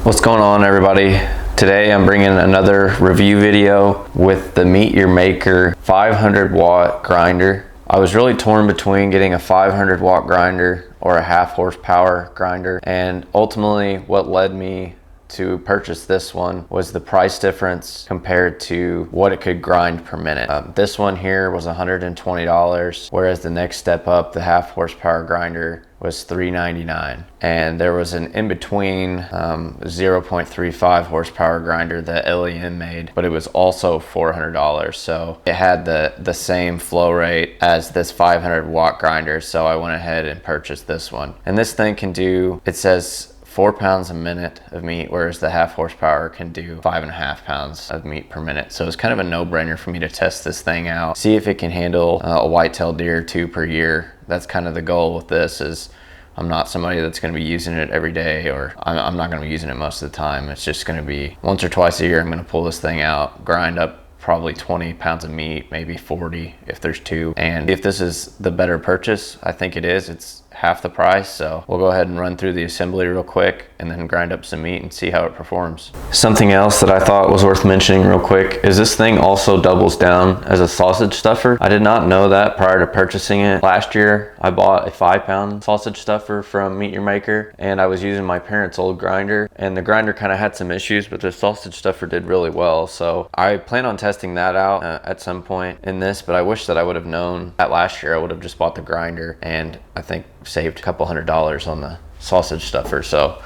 What's going on, everybody? Today I'm bringing another review video with the Meet Your Maker 500 watt grinder. I was really torn between getting a 500 watt grinder or a half horsepower grinder, and ultimately what led me to purchase this one was the price difference compared to what it could grind per minute. This one here was $120, whereas the next step up, the half horsepower grinder, was $399. And there was an in-between 0.35 horsepower grinder that LEM made, but it was also $400. So it had the same flow rate as this 500 watt grinder. So I went ahead and purchased this one. And this thing can do, it says 4 pounds a minute of meat, whereas the half horsepower can do 5.5 pounds of meat per minute. So it's kind of a no-brainer for me to test this thing out, see if it can handle a white-tailed deer or two per year. That's kind of the goal with this. Is I'm not somebody that's going to be using it every day, or I'm not going to be using it most of the time. It's just going to be once or twice a year I'm going to pull this thing out, grind up probably 20 pounds of meat, maybe 40 if there's two. And if this is the better purchase, I think it is. It's half the price. So we'll go ahead and run through the assembly real quick and then grind up some meat and see how it performs. Something else that I thought was worth mentioning real quick is this thing also doubles down as a sausage stuffer. I did not know that prior to purchasing it. Last year I bought a 5-pound sausage stuffer from Meet Your Maker, and I was using my parents' old grinder, and the grinder kind of had some issues, but the sausage stuffer did really well. So I plan on testing that out at some point in this, but I wish that I would have known that last year. I would have just bought the grinder, and I think saved a couple $100 on the sausage stuffer. So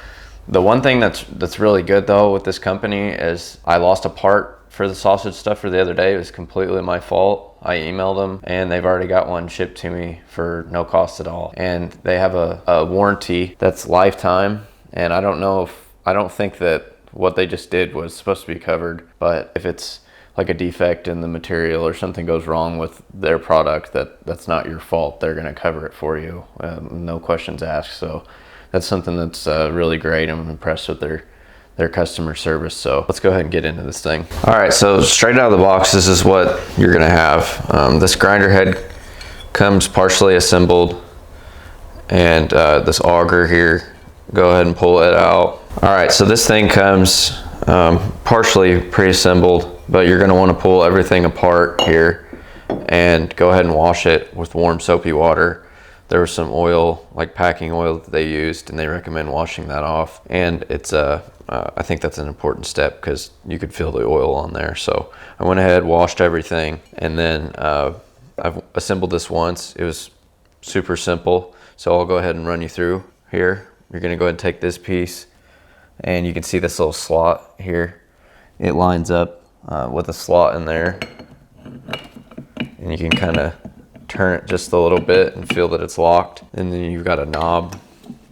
the one thing that's really good though with this company is I lost a part for the sausage stuffer the other day. It was completely my fault. I emailed them and they've already got one shipped to me for no cost at all, and they have a warranty that's lifetime. And I don't think that what they just did was supposed to be covered, but if it's like a defect in the material or something goes wrong with their product, that's not your fault. They're going to cover it for you, no questions asked. So that's something that's really great. I'm impressed with their customer service. So let's go ahead and get into this thing. All right, so straight out of the box, this is what you're going to have. This grinder head comes partially assembled, and this auger here, go ahead and pull it out. All right, so this thing comes partially pre-assembled, but you're going to want to pull everything apart here and go ahead and wash it with warm soapy water. There was some oil, like packing oil, that they used, and they recommend washing that off. And it's I think that's an important step because you could feel the oil on there. So I went ahead, washed everything, and then I've assembled this once. It was super simple. So I'll go ahead and run you through here. You're going to go ahead and take this piece, and you can see this little slot here. It lines up with a slot in there, and you can kind of turn it just a little bit and feel that it's locked. And then you've got a knob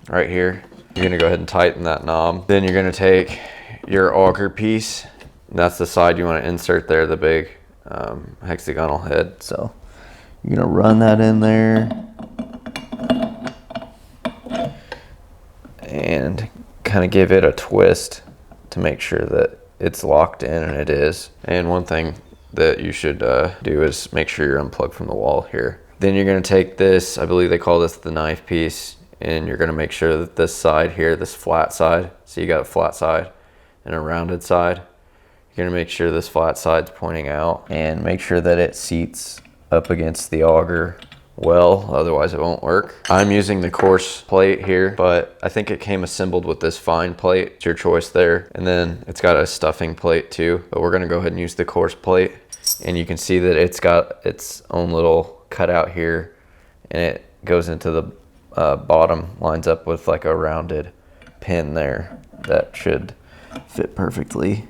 right here. You're going to go ahead and tighten that knob. Then you're going to take your auger piece, and that's the side you want to insert there, the big hexagonal head. So you're going to run that in there and kind of give it a twist to make sure that it's locked in, and it is. And one thing that you should do is make sure you're unplugged from the wall here. Then you're going to take this, I believe they call this the knife piece, and you're going to make sure that this side here, this flat side, so you got a flat side and a rounded side, you're going to make sure this flat side's pointing out, and make sure that it seats up against the auger well, otherwise it won't work. I'm using the coarse plate here, but I think it came assembled with this fine plate. It's your choice there. And then it's got a stuffing plate too, but we're gonna go ahead and use the coarse plate. And you can see that it's got its own little cutout here, and it goes into the bottom, lines up with like a rounded pin there that should fit perfectly,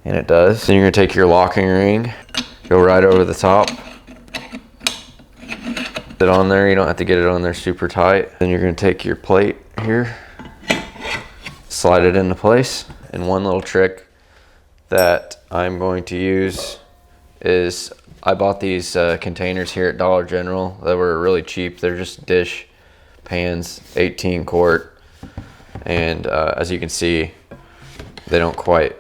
and it does. Then you're gonna take your locking ring, go right over the top, it on there. You don't have to get it on there super tight. Then you're going to take your plate here, slide it into place. And one little trick that I'm going to use is I bought these containers here at Dollar General that were really cheap. They're just dish pans, 18 quart, and as you can see, they don't quite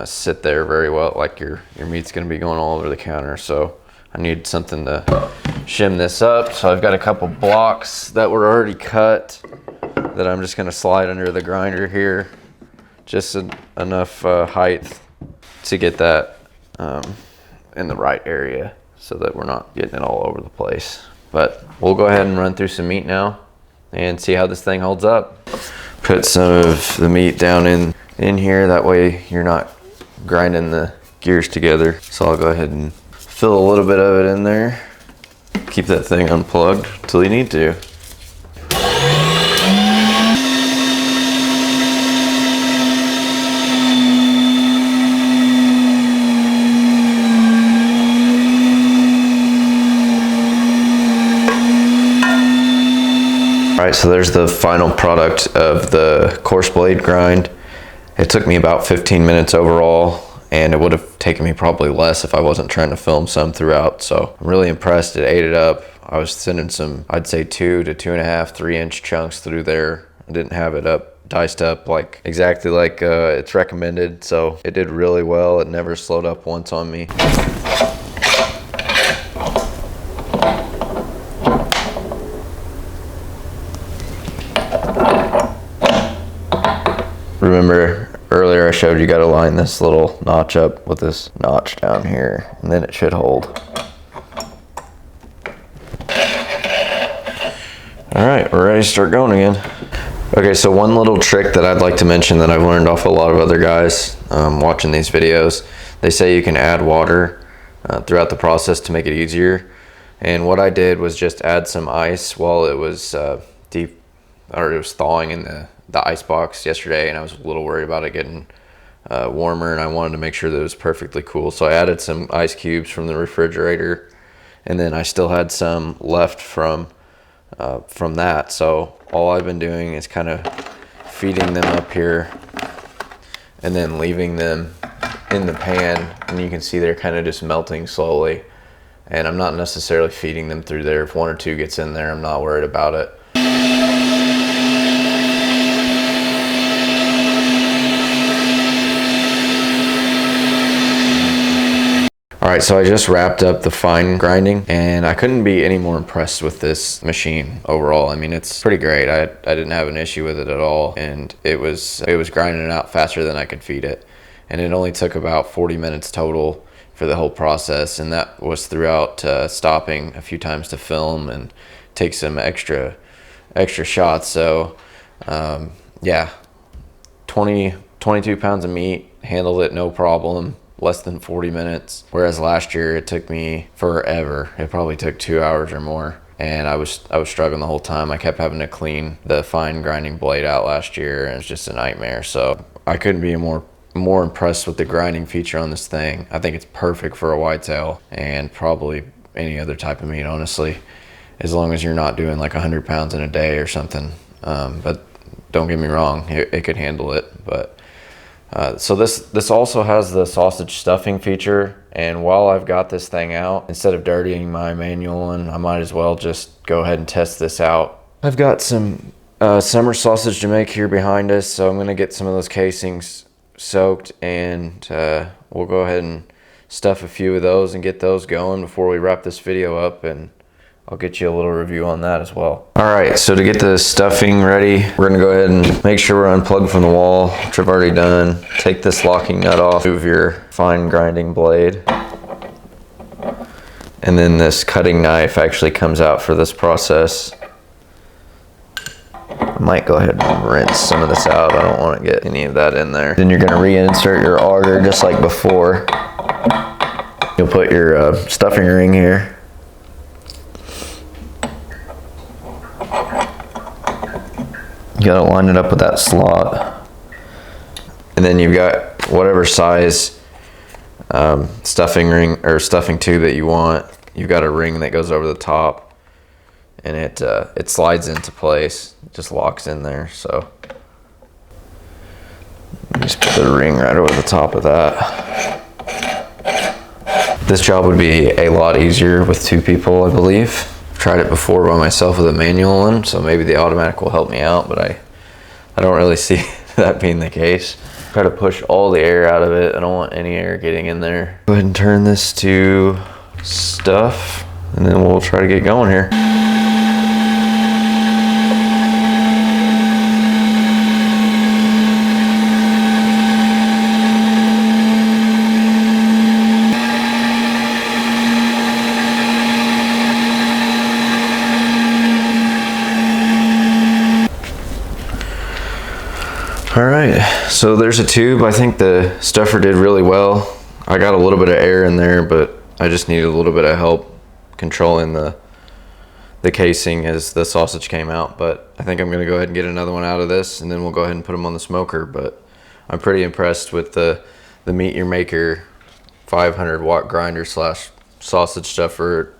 sit there very well. Like your meat's going to be going all over the counter. So I need something to shim this up. So I've got a couple blocks that were already cut that I'm just going to slide under the grinder here just enough height to get that in the right area so that we're not getting it all over the place. But we'll go ahead and run through some meat now and see how this thing holds up. Put some of the meat down in here, that way you're not grinding the gears together. So I'll go ahead and fill a little bit of it in there. Keep that thing unplugged till you need to. All right, so there's the final product of the coarse blade grind. It took me about 15 minutes overall, and it would have taken me probably less if I wasn't trying to film some throughout. So I'm really impressed. It ate it up. I was sending some, I'd say 2 to 2.5, 3-inch chunks through there. I didn't have it diced up like exactly like it's recommended. So it did really well. It never slowed up once on me. Remember earlier I showed you got to line this little notch up with this notch down here, and then it should hold. All right, we're ready to start going again. Okay, so one little trick that I'd like to mention that I've learned off a lot of other guys watching these videos, they say you can add water throughout the process to make it easier. And what I did was just add some ice while it was it was thawing in the ice box yesterday, and I was a little worried about it getting warmer, and I wanted to make sure that it was perfectly cool. So I added some ice cubes from the refrigerator, and then I still had some left from that. So all I've been doing is kind of feeding them up here and then leaving them in the pan, and you can see they're kind of just melting slowly, and I'm not necessarily feeding them through there. If 1 or 2 gets in there, I'm not worried about it. All right, so I just wrapped up the fine grinding, and I couldn't be any more impressed with this machine overall. I mean, it's pretty great. I didn't have an issue with it at all, and it was grinding it out faster than I could feed it. And it only took about 40 minutes total for the whole process, and that was throughout stopping a few times to film and take some extra shots. So yeah, 22 pounds of meat, handled it no problem. Less than 40 minutes, whereas last year it took me forever. It probably took 2 hours or more, and I was struggling the whole time. I kept having to clean the fine grinding blade out last year, and it's just a nightmare. So I couldn't be more impressed with the grinding feature on this thing. I think it's perfect for a whitetail and probably any other type of meat, honestly, as long as you're not doing like 100 pounds in a day or something. But don't get me wrong, it could handle it. But so this also has the sausage stuffing feature, and while I've got this thing out, instead of dirtying my manual one, I might as well just go ahead and test this out. I've got some summer sausage to make here behind us, so I'm gonna get some of those casings soaked, and we'll go ahead and stuff a few of those and get those going before we wrap this video up, and I'll get you a little review on that as well. All right, so to get the stuffing ready, we're gonna go ahead and make sure we're unplugged from the wall, which I've already done. Take this locking nut off, move your fine grinding blade. And then this cutting knife actually comes out for this process. I might go ahead and rinse some of this out. I don't wanna get any of that in there. Then you're gonna reinsert your auger just like before. You'll put your stuffing ring here. You gotta line it up with that slot. And then you've got whatever size stuffing ring or stuffing tube that you want. You've got a ring that goes over the top, and it slides into place. It just locks in there. So you just put the ring right over the top of that. This job would be a lot easier with 2 people, I believe. Tried it before by myself with a manual one, so maybe the automatic will help me out, but I don't really see that being the case. Try to push all the air out of it. I don't want any air getting in there. Go ahead and turn this to stuff, and then we'll try to get going here. All right, so there's a tube. I think the stuffer did really well. I got a little bit of air in there, but I just needed a little bit of help controlling the casing as the sausage came out. But I think I'm gonna go ahead and get another one out of this, and then we'll go ahead and put them on the smoker. But I'm pretty impressed with the Meat Your Maker 500 watt grinder slash sausage stuffer.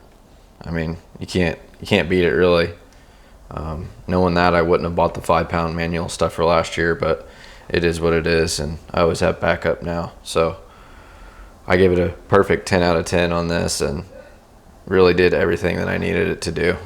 I mean, you can't beat it really. Knowing that, I wouldn't have bought the 5-pound manual stuffer last year, but it is what it is, and I always have backup now. So I gave it a perfect 10 out of 10 on this, and really did everything that I needed it to do.